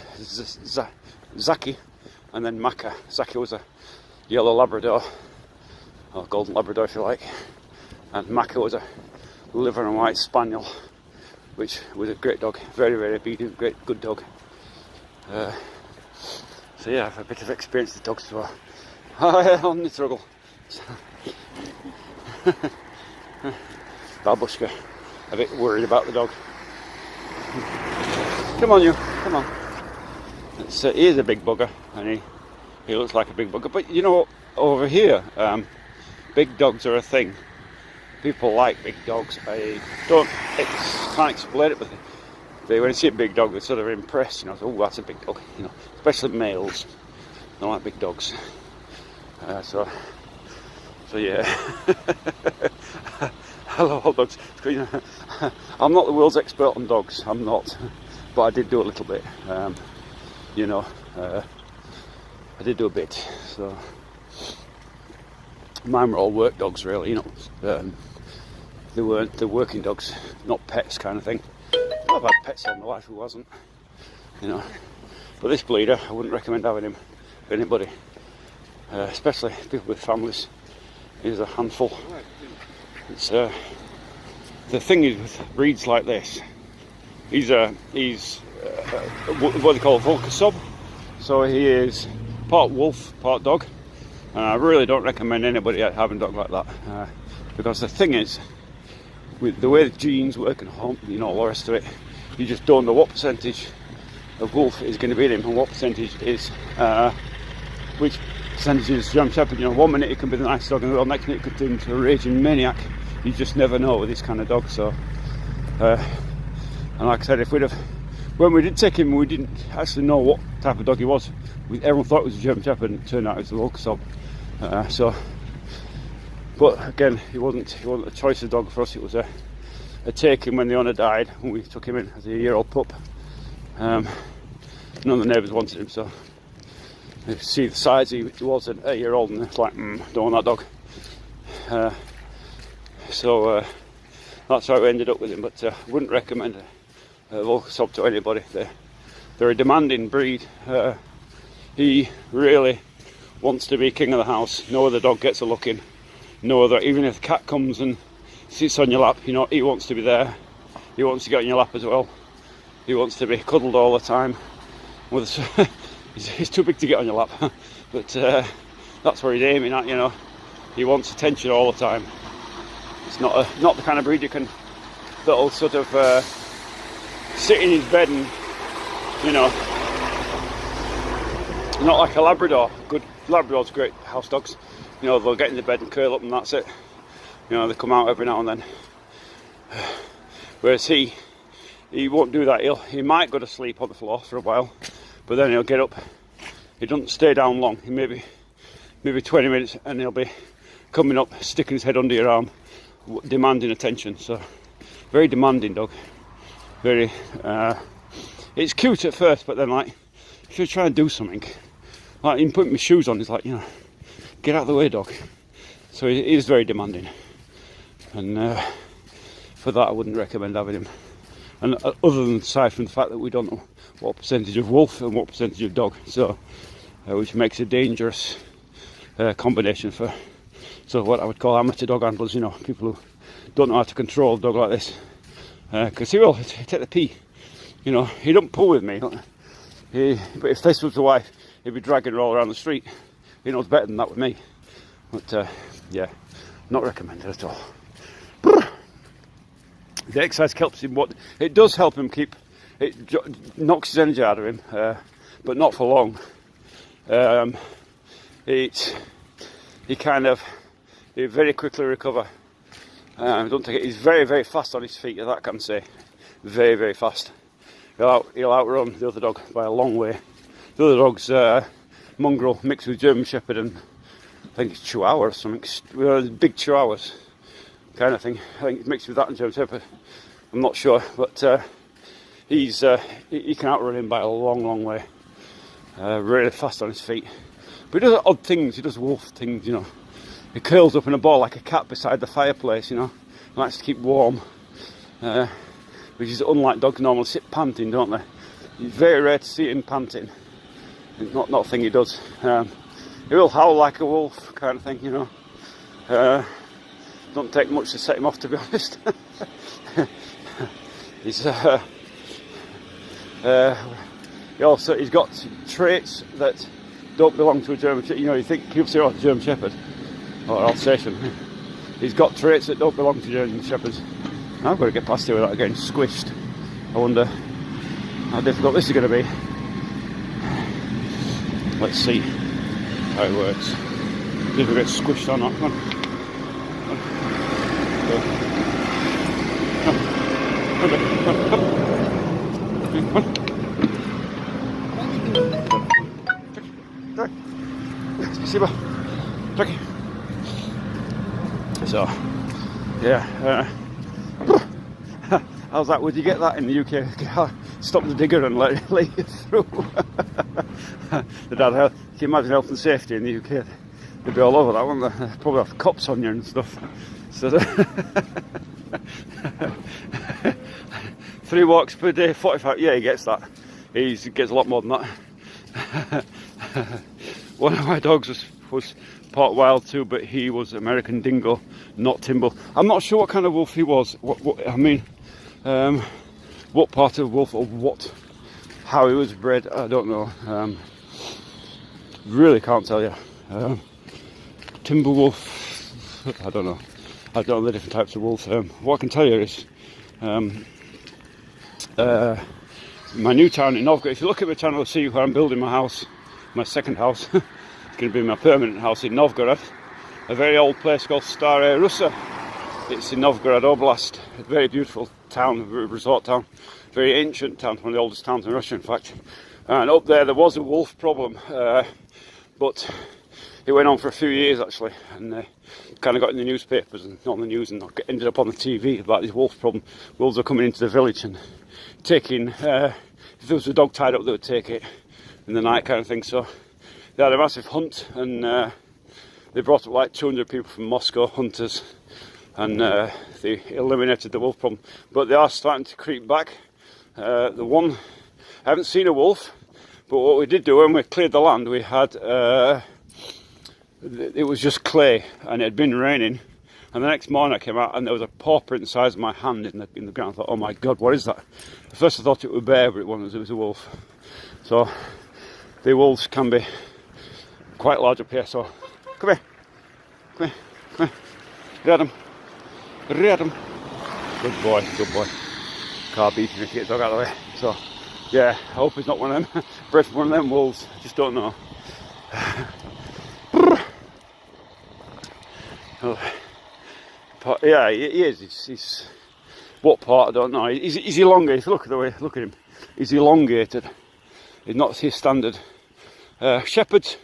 Zaki and then Maka. Zaki was a yellow Labrador, or golden Labrador if you like, and Maka was a liver and white spaniel, which was a great dog, very, very obedient, great, good dog. So yeah, I have a bit of experience with dogs as well. On the struggle. Babushka, a bit worried about the dog. Come on, you, come on. He is a big bugger, and he looks like a big bugger. But you know, over here, big dogs are a thing. People like big dogs. I can't explain it, but when you see a big dog, they're sort of impressed. You know, oh, that's a big dog. You know, especially males. They like big dogs. So yeah. Hello, all dogs. I'm not the world's expert on dogs. I'm not, but I did do a little bit. You know, I did do a bit. So mine were all work dogs, really. You know, they weren't the working dogs, not pets, kind of thing. I've had pets all my life who wasn't. You know, But this breeder, I wouldn't recommend having him for anybody, especially people with families. He's a handful. It's the thing is with breeds like this, he's what they call a Volker sub. So he is part wolf, part dog. And I really don't recommend anybody having a dog like that, because the thing is, with the way the genes work and all the rest of it, you just don't know what percentage of wolf is going to be in him and what percentage is which percentage is German Shepherd. 1 minute it can be the nice dog, and the next minute it could turn into a raging maniac. You just never know with this kind of dog. So and like I said, when we did take him, we didn't actually know what type of dog he was. Everyone thought it was a German Shepherd, and it turned out it was a local sub. But again, he wasn't a choice of dog for us. It was a take-in when the owner died, when we took him in as a year-old pup. None of the neighbours wanted him, so you see the size he was at 8 year old, and it's like, don't want that dog. So that's how we ended up with him. But wouldn't recommend a local sub to anybody. They're a demanding breed. He really wants to be king of the house. No other dog gets a look in. No other, even if the cat comes and sits on your lap, he wants to be there. He wants to get on your lap as well. He wants to be cuddled all the time. He's too big to get on your lap, but that's where he's aiming at. He wants attention all the time. It's not the kind of breed that'll sort of sit in his bed and not like a Labrador. Good Labrador's great house dogs. They'll get in the bed and curl up and that's it. They come out every now and then. Whereas he won't do that. He might go to sleep on the floor for a while, but then he'll get up. He doesn't stay down long. He maybe 20 minutes, and he'll be coming up, sticking his head under your arm, demanding attention. So very demanding dog. Very. It's cute at first, but then if you try and do something, even putting my shoes on, he's like, get out of the way, dog. So he is very demanding, and for that I wouldn't recommend having him. And other than aside from the fact that we don't know what percentage of wolf and what percentage of dog, so which makes a dangerous combination for what I would call amateur dog handlers. People who don't know how to control a dog like this, because he will take the pee. He don't pull with me. But if this was the wife, he'd be dragging her all around the street. He knows better than that with me. But yeah, not recommended at all. The exercise helps him. It does help him keep. It knocks his energy out of him, but not for long. He very quickly recover. Don't take it. He's very, very fast on his feet. That I can say, very, very fast. He'll outrun the other dog by a long way. The other dog's mongrel mixed with German Shepherd and I think it's Chihuahua or something. Big Chihuahuas kind of thing. I think it's mixed with that and German Shepherd. I'm not sure, but he can outrun him by a long, long way. Really fast on his feet. But he does odd things. He does wolf things. He curls up in a ball like a cat beside the fireplace. He likes to keep warm. Which is unlike dogs normally sit panting, don't they? It's very rare to see him panting. It's not a thing he does. He will howl like a wolf, kind of thing, Don't take much to set him off, to be honest. He's got traits that don't belong to a German Shepherd. You think people say, German Shepherd or Alsatian. He's got traits that don't belong to German Shepherds. I've got to get past here without getting squished. I wonder how difficult this is going to be. Let's see how it works. See if we get squished or not. Come on. Спасибо. So, yeah. How's that? Would you get that in the UK? Stop the digger and let you through. The dad, can you imagine health and safety in the UK? They'd be all over that, wouldn't they? They'd probably have cops on you and stuff. So 3 walks per day, 45. Yeah, he gets that. He gets a lot more than that. One of my dogs was part wild too, but he was American Dingo, not Timber. I'm not sure what kind of wolf he was. What part of wolf or how he was bred, I don't know. Really can't tell you. Timber wolf, I don't know. I don't know the different types of wolves. What I can tell you is my new town in Novgorod. If you look at my channel, you'll see where I'm building my house, my second house. It's going to be my permanent house in Novgorod, a very old place called Staraya Russa. It's in Novgorod Oblast, a very beautiful town, a resort town, very ancient town, one of the oldest towns in Russia in fact. And up there was a wolf problem, but it went on for a few years actually, and kind of got in the newspapers and not on the news, and ended up on the TV about this wolf problem. Wolves are coming into the village and taking, if there was a dog tied up, they would take it in the night kind of thing. So they had a massive hunt, and they brought up like 200 people from Moscow, hunters, and they eliminated the wolf problem. But they are starting to creep back. I haven't seen a wolf, but what we did do when we cleared the land, we had it was just clay and it had been raining, and the next morning I came out and there was a paw print the size of my hand in the ground. I thought, oh my god, what is that? At first I thought it was a bear, but it wasn't, it was a wolf. So the wolves can be quite large up here, so come here, come here, come here, read him, good boy, car beating if you get the dog out of the way. So yeah, I hope he's not one of them, bred from one of them wolves, I just don't know. But yeah, he is. He's what part I don't know. He's elongated. Look at the way. Look at him. He's elongated. He's not his standard. Shepherds,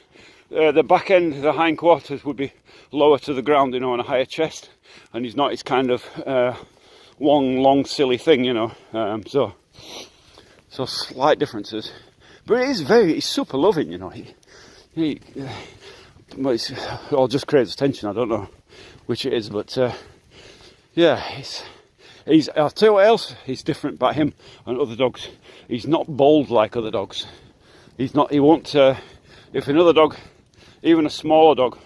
the back end, the hindquarters would be lower to the ground, you know, on a higher chest, and he's not his kind of long, silly thing, you know. So slight differences, but he's super loving, you know. Well, it all just creates attention. I don't know which it is, but yeah, he's. I'll tell you what else he's different about him and other dogs. He's not bold like other dogs. He's not. He won't. If another dog, even a smaller dog,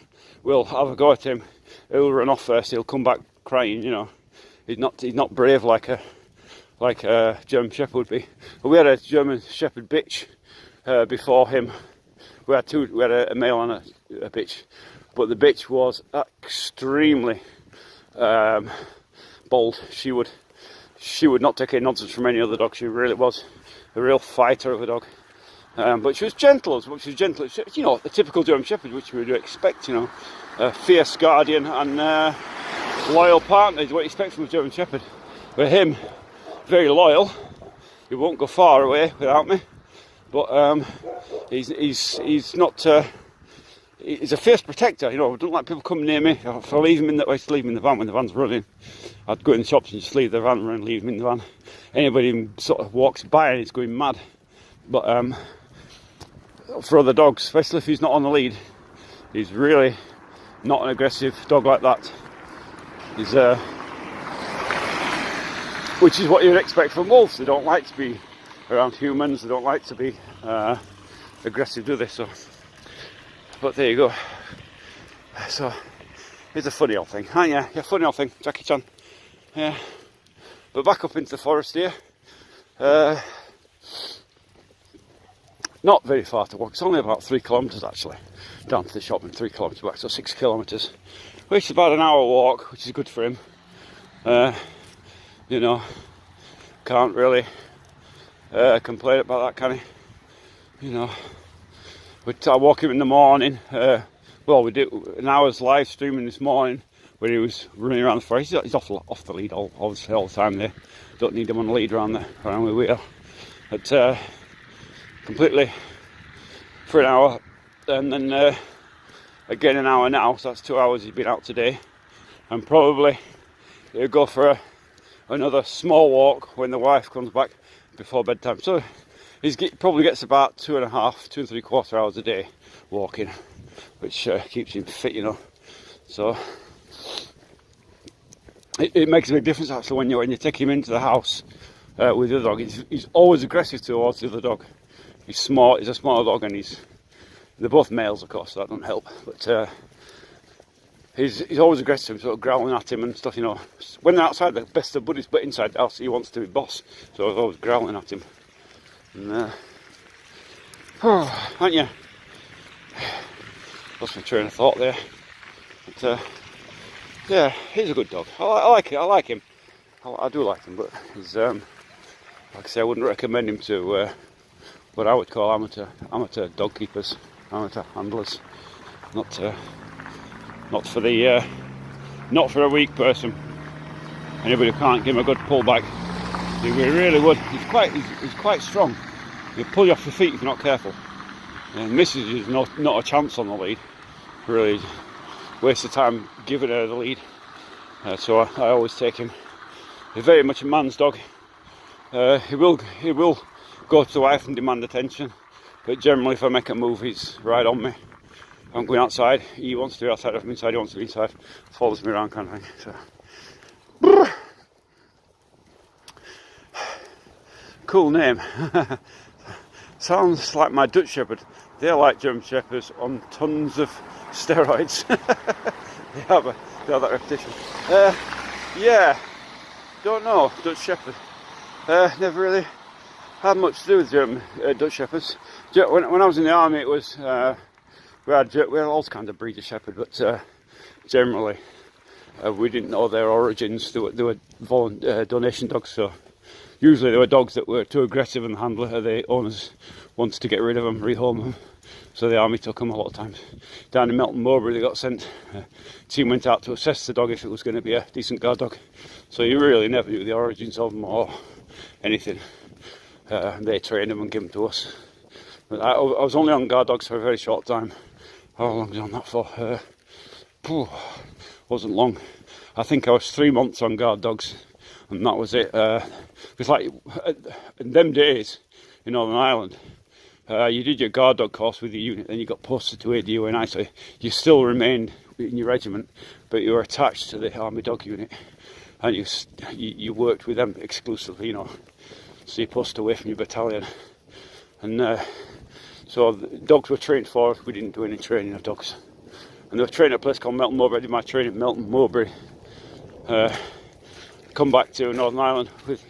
will have a go at him, he'll run off first. He'll come back crying. You know, he's not brave like a German Shepherd would be. But we had a German Shepherd bitch before him. We had a male and a bitch, but the bitch was extremely bold. She would not take any nonsense from any other dog. She really was a real fighter of a dog. But she was gentle as well. She was gentle. You know, the typical German Shepherd, which we would expect. You know, a fierce guardian and loyal partner is what you expect from a German Shepherd. With him, very loyal. He won't go far away without me. But he's not. He's a fierce protector, you know. I don't like people coming near me. If I leave him I used to leave him in the van when the van's running. I'd go in the shops and just leave the van and leave him in the van. Anybody sort of walks by and he's going mad. But for other dogs, especially if he's not on the lead, he's really not an aggressive dog like that. He's which is what you'd expect from wolves. They don't like to be around humans. They don't like to be aggressive, do they? So, but there you go. So it's a funny old thing, huh? Yeah, funny old thing, Jackie Chan. Yeah, but back up into the forest here. Not very far to walk. It's only about 3 kilometres actually down to the shop, and 3 kilometres back, so 6 kilometres, which is about an hour walk, which is good for him. You know, can't really complain about that, can he? You know, I walk him in the morning. Well, we did an hour's live streaming this morning where he was running around the forest. He's off the lead obviously all the time there. Don't need him on the lead around the wheel. But completely for an hour, and then again an hour now. So that's 2 hours he's been out today, and probably he'll go for another small walk when the wife comes back before bedtime. So probably gets about 2.5, 2 3/4 hours a day walking, which keeps him fit, you know. So it makes a big difference actually when you take him into the house with the other dog. He's always aggressive towards the other dog. He's small. He's a smaller dog, and they're both males, of course, so that doesn't help. But he's always aggressive, sort of growling at him and stuff. You know, when they're outside, they're best of buddies, but inside the house, he wants to be boss. So I was always growling at him. And aren't you? Lost my train of thought there. But yeah, he's a good dog. I like it. I like him. I do like him, but he's like I say, I wouldn't recommend him to what I would call amateur dog keepers, amateur handlers. Not for a weak person. Anybody who can't give him a good pull back, he really would. He's quite strong. He'll pull you off your feet if you're not careful. And misses is not a chance on the lead. Really waste of time giving her the lead. So I always take him. He's very much a man's dog. He will go to the wife and demand attention, but generally if I make a move, he's right on me. If I'm going outside, he wants to be outside. If I'm inside, he wants to be inside. Follows me around, kind of thing. So cool name. Sounds like my Dutch Shepherd. They're like German Shepherds on tons of steroids. they have that reputation. Yeah, don't know, Dutch Shepherd. Never really had much to do with German Dutch Shepherds. When I was in the army, it was we had all kinds of breeds of shepherd, but generally we didn't know their origins. They were donation dogs, so usually they were dogs that were too aggressive, and the owners wanted to get rid of them, rehome them. So the army took them a lot of times. Down in Melton Mowbray, they got sent. Team went out to assess the dog if it was going to be a decent guard dog. So you really never knew the origins of them or anything. They trained them and gave them to us. But I was only on guard dogs for a very short time. How long was I on that for? Wasn't long. I think I was 3 months on guard dogs, and that was it. It's like in them days in Northern Ireland, you did your guard dog course with your unit, then you got posted to ADUNI, so you still remained in your regiment, but you were attached to the army dog unit, and you worked with them exclusively, you know. So you posted away from your battalion, and so the dogs were trained for us. We didn't do any training of dogs, and they were trained at a place called Melton Mowbray. I did my training at Melton Mowbray. Come back to Northern Ireland with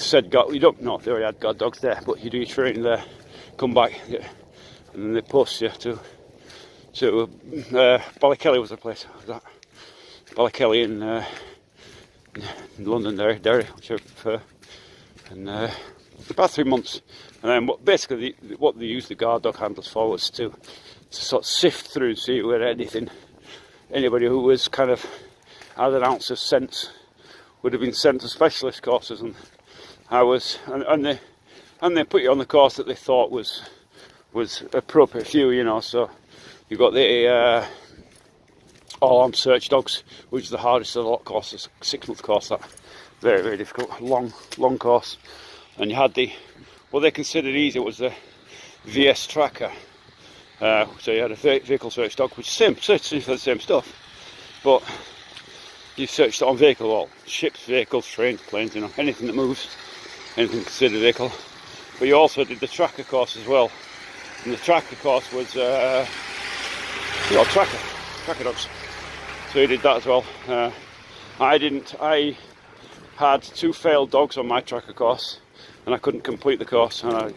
said guard. You don't know, they already had guard dogs there, but you do your training there. Come back, and then they post you to Ballykelly was the place. That Ballykelly in London, Derry, whichever you prefer. And about 3 months, and then basically what they used the guard dog handlers for was to sort of sift through and see where anybody who was kind of had an ounce of sense would have been sent to specialist courses, and and they put you on the course that they thought was appropriate for you, you know. So you got the all-arm search dogs, which is the hardest of the lot course. It's a 6-month course, that very, very difficult, long course. And you had what they considered easy was the VS tracker. So you had a vehicle search dog, which is essentially for the same stuff, but you searched it on vehicle, well, ships, vehicles, trains, planes, you know, anything that moves, anything considered a vehicle. But you also did the tracker course as well, and the tracker course was tracker dogs. So you did that as well. I didn't. I had 2 failed dogs on my tracker course, and I couldn't complete the course, and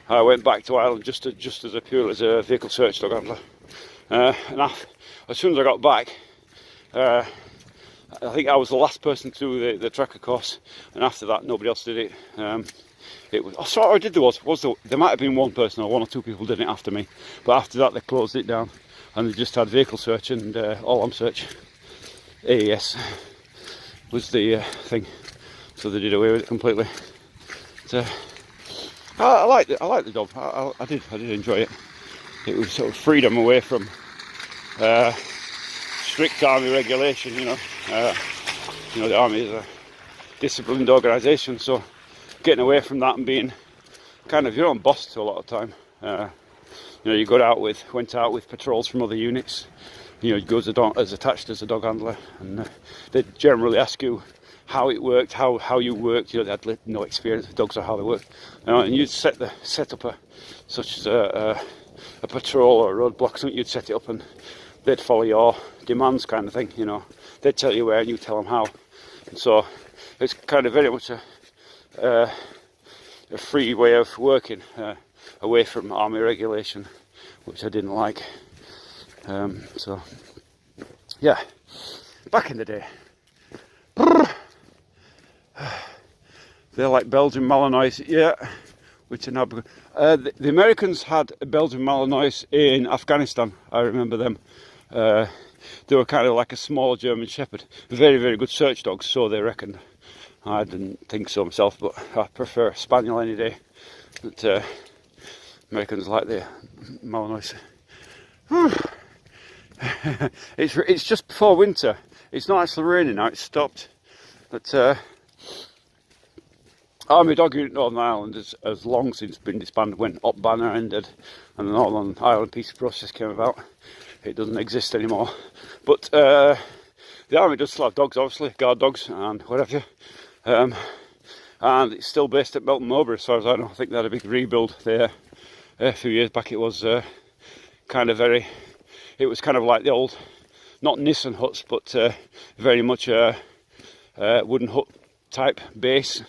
I went back to Ireland just as a vehicle search dog handler. And as soon as I got back, I think I was the last person to do the tracker course, and after that nobody else did it. There might have been one person or 1 or 2 people did it after me, but after that they closed it down, and they just had vehicle search and all-arm search. AES was the thing, so they did away with it completely. So, I liked the dog. I did enjoy it. It was sort of freedom away from strict army regulation, you know. The army is a disciplined organisation, so getting away from that and being kind of your own boss to a lot of time. You went out with patrols from other units. You go as attached as a dog handler, and they generally ask you how it worked, how you worked. You know, they had no experience with dogs or how they worked. You know, and you'd set up such as a patrol or a roadblock, something. You'd set it up and they'd follow your demands, kind of thing. You know, they'd tell you where and you tell them how. And so it's kind of very much a free way of working, away from army regulation, which I didn't like. So yeah, back in the day. They're like Belgian Malinois, yeah, which are now. The Americans had a Belgian Malinois in Afghanistan. I remember them. They were kind of like a small German Shepherd. Very, very good search dogs, so they reckoned. I didn't think so myself, but I prefer Spaniel any day. But Americans like the Malinois. It's just before winter. It's not actually raining now. It's stopped. But Army Dog Unit Northern Ireland has long since been disbanded when Op Banner ended and the Northern Ireland Peace Process came about. It doesn't exist anymore. But the Army does still have dogs, obviously, guard dogs and whatever. And it's still based at Melton Mowbray, as far as I know. I think they had a big rebuild there a few years back. It was kind of like the old, not Nissan huts, but very much a wooden hut type base.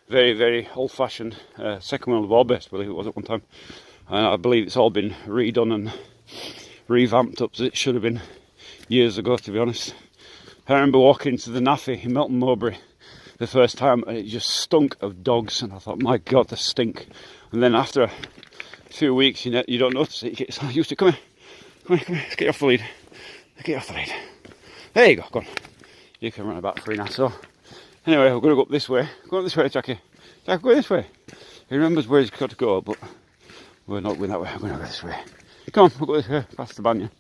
Very, very old-fashioned. Second World War base, I believe it was at one time. And I believe it's all been redone and revamped up as it should have been years ago, to be honest. I remember walking into the NAFI in Melton Mowbray the first time, and it just stunk of dogs, and I thought, my God, the stink. And then after a few weeks, you don't notice it. You get so used to it. Come here, let's get you off the lead. Get you off the lead. There you go, go on. You can run about free now. So anyway, we're going to go up this way. Go up this way, Jackie. Jack, go this way. He remembers where he's got to go, but we're not going that way. We're going to go this way. Come on, we'll go this way, past the banyan.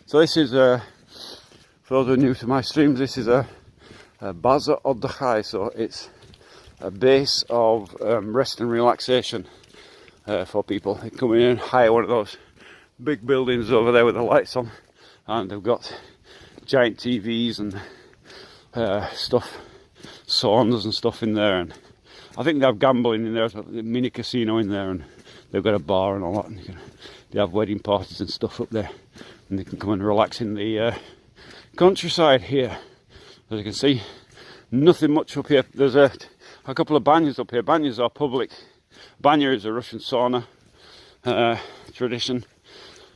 So this is, for those who are new to my streams, this is a Baza Oddachai. So it's a base of rest and relaxation for people. They come in and hire one of those big buildings over there with the lights on, and they've got giant TVs and stuff, saunas and stuff in there, and I think they have gambling in there, a mini casino in there, and they've got a bar and all that, and they have wedding parties and stuff up there, and they can come and relax in the countryside here. As you can see, nothing much up here. There's a couple of banyas up here. Banyas are public. Banya is a Russian sauna tradition.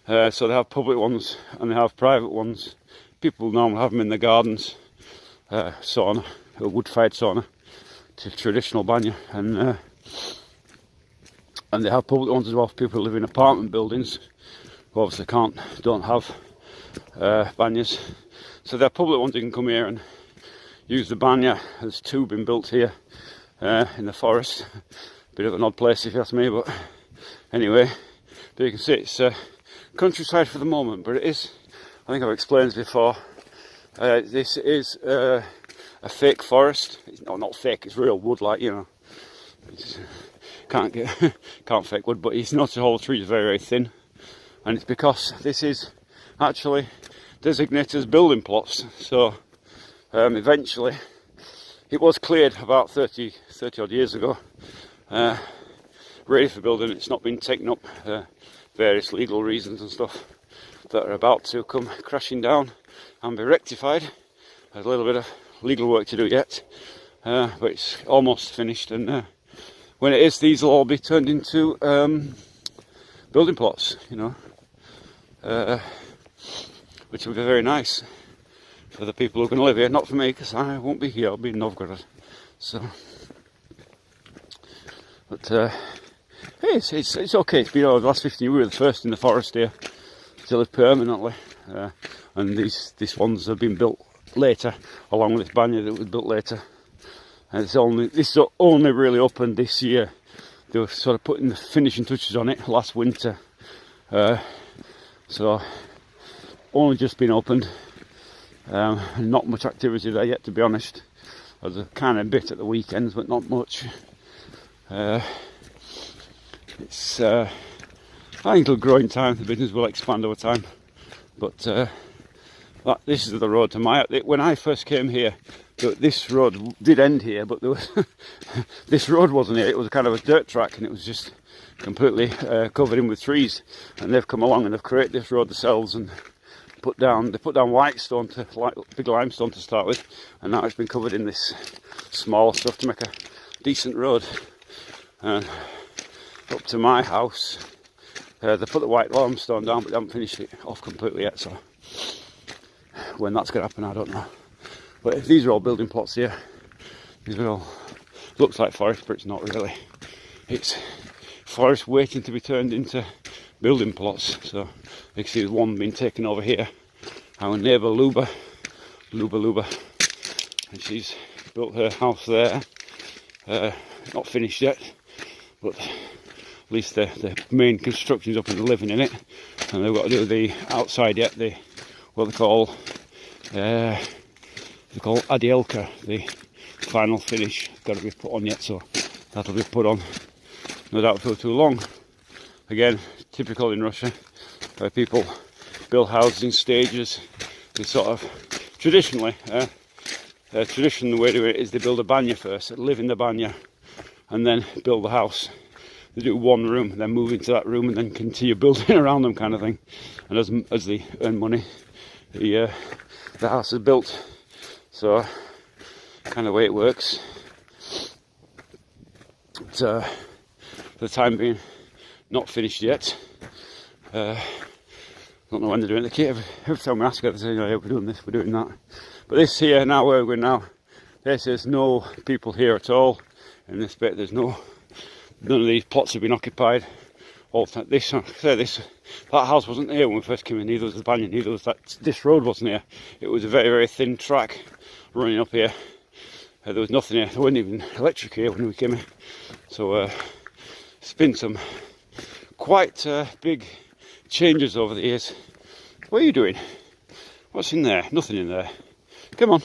So they have public ones and they have private ones. People normally have them in the gardens. Sauna, a wood-fired sauna, to traditional banya, and they have public ones as well for people who live in apartment buildings who obviously don't have banyas. So they're public ones. You can come here and use the banya. There's two been built here in the forest. Bit of an odd place if you ask me, but anyway, but you can see it's countryside for the moment, but it is, I think I've explained this before, this is a fake forest. It's not fake, it's real wood, like, you know. Can't fake wood, but you notice all the trees are very, very thin, and it's because this is actually designated as building plots. So eventually it was cleared about 30 odd years ago, ready for building. It's not been taken up, various legal reasons and stuff that are about to come crashing down and be rectified. There's a little bit of legal work to do yet, but it's almost finished, and when it is, these will all be turned into building plots, you know, which will be very nice for the people who are going to live here. Not for me, because I won't be here, I'll be in Novgorod. So, but hey, it's okay. It's been over the last 15 years. We were the first in the forest here to live permanently, and these ones have been built later, along with this banya that was built later. And this is only really opened this year. They were sort of putting the finishing touches on it last winter, so only just been opened. Not much activity there yet, to be honest. There's a kind of bit at the weekends, but not much. It's I think it'll grow in time. The business will expand over time, but this is the road to my. When I first came here this road did end here, but there was this road wasn't here. It was kind of a dirt track, and it was just completely covered in with trees. And they've come along and they've created this road themselves and put down white stone, big limestone to start with, and now it's been covered in this small stuff to make a decent road. And up to my house, they put the white limestone down, but they haven't finished it off completely yet. So when that's going to happen, I don't know. But if these are all building plots here, these are all, looks like forest, but it's not really. It's forest waiting to be turned into building plots. So you can see there's one being taken over here. Our neighbour Luba, and she's built her house there. Not finished yet, but at least the main construction's up and they're living in it. And they've got to do the outside yet, what they call Adielka, the final finish, got to be put on yet, so that'll be put on no doubt for too long. Again, typical in Russia, where people build houses in stages. They sort of traditionally, the way to do it is they build a banya first, live in the banya, and then build the house. They do one room, then move into that room, and then continue building around them, kind of thing. And as they earn money, the house is built. So, kind of way it works. But, for the time being, not finished yet. Don't know when they're doing it. Every time we ask her, they say, "Oh, yeah, we're doing this, we're doing that." But this here, now where we're going now, there's no people here at all. In this bit, none of these plots have been occupied. All the time. That house wasn't here when we first came in. Neither was the banyan. Neither was this road wasn't here. It was a very, very thin track running up here. There was nothing here. There wasn't even electric here when we came in. So it's been some quite big changes over the years. What are you doing? What's in there? Nothing in there. Come on.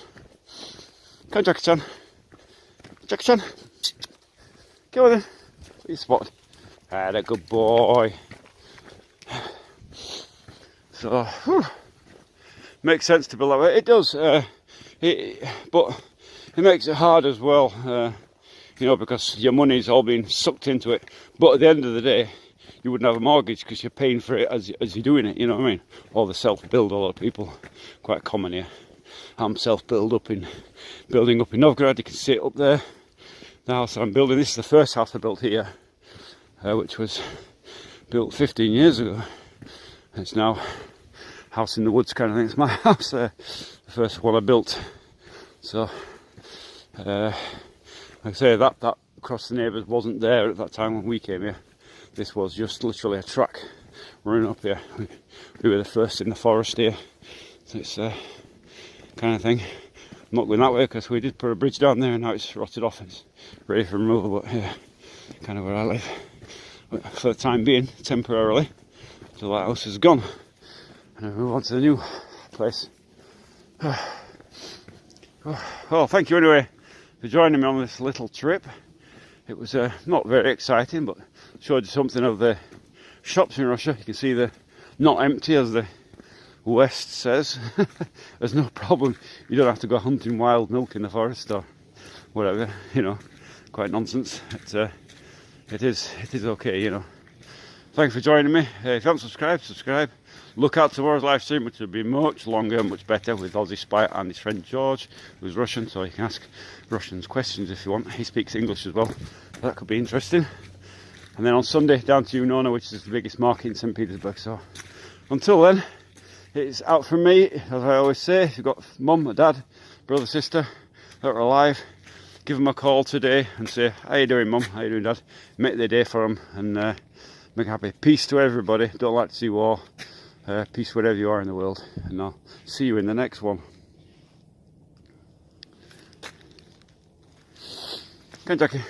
Come on, Jackie-chan. Jackie-chan. Come on then. What you spotted? Ah, that good boy. So, makes sense to build that way. It does, but it makes it hard as well, because your money's all being sucked into it. But at the end of the day, you wouldn't have a mortgage because you're paying for it as you're doing it, you know what I mean? Or the self-build, a lot of people, quite common here. I'm self-building up in Novgorod. You can see it up there. The house I'm building, this is the first house I built here, which was built 15 years ago. It's now house in the woods kind of thing. It's my house there, the first one I built. So, like I say, that across the neighbours wasn't there at that time when we came here. This was just literally a track running up here. We were the first in the forest here. So it's kind of thing. I'm not going that way because we did put a bridge down there and now it's rotted off. It's ready for removal, but yeah, kind of where I live. But for the time being, temporarily, until that house is gone. And I move on to the new place. Well, thank you anyway for joining me on this little trip. It was not very exciting, but showed you something of the shops in Russia. You can see they're not empty, as the West says. There's no problem. You don't have to go hunting wild milk in the forest or whatever, quite nonsense. It is okay, Thanks for joining me. If you haven't subscribe. Look out tomorrow's live stream, which will be much longer, much better, with Aussie Spy and his friend George, who's Russian, so you can ask Russians questions if you want. He speaks English as well. That could be interesting. And then on Sunday, down to Unona, which is the biggest market in St. Petersburg. So until then, it's out from me, as I always say. If you've got mum, a dad, brother, sister that are alive, give them a call today and say, "How you doing, mum? How you doing, dad?" Make their day for them and make it happy. Peace to everybody. Don't like to see war. Peace wherever you are in the world. And I'll see you in the next one. Come on, Jackie.